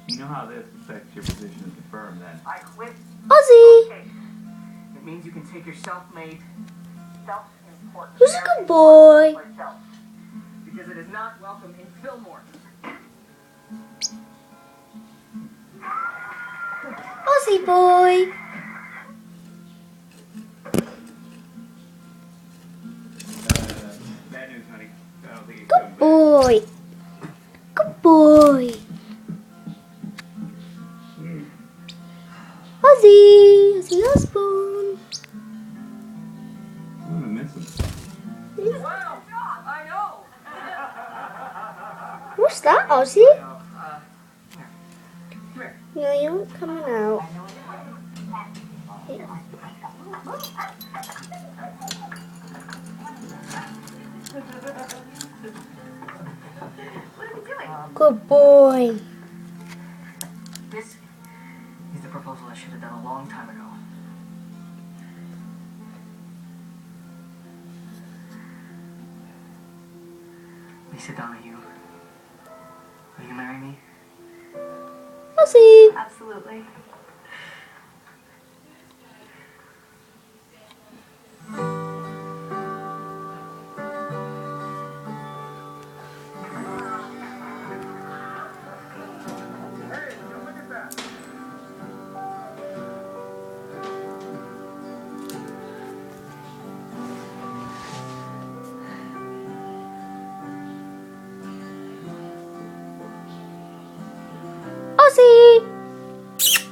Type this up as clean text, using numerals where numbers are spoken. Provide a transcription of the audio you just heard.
You know how this affects your position at the firm, then? I quit. Ozzy! It means you can take your self-made, self-important Who's a good boy? because it is not welcome in Fillmore. Ozzy boy! Bad news, honey. I don't think he's Good coming back. boy! Good boy! Ozzy! Ozzy Osbourne! I'm gonna miss him. Wow, I know. What's that, Ozzy? Come here. No, you aren't coming out. What are we doing? Good boy! This is the proposal I should have done a long time ago. Lisa Donahue, will you marry me? Ozzy! Absolutely. Ozzy!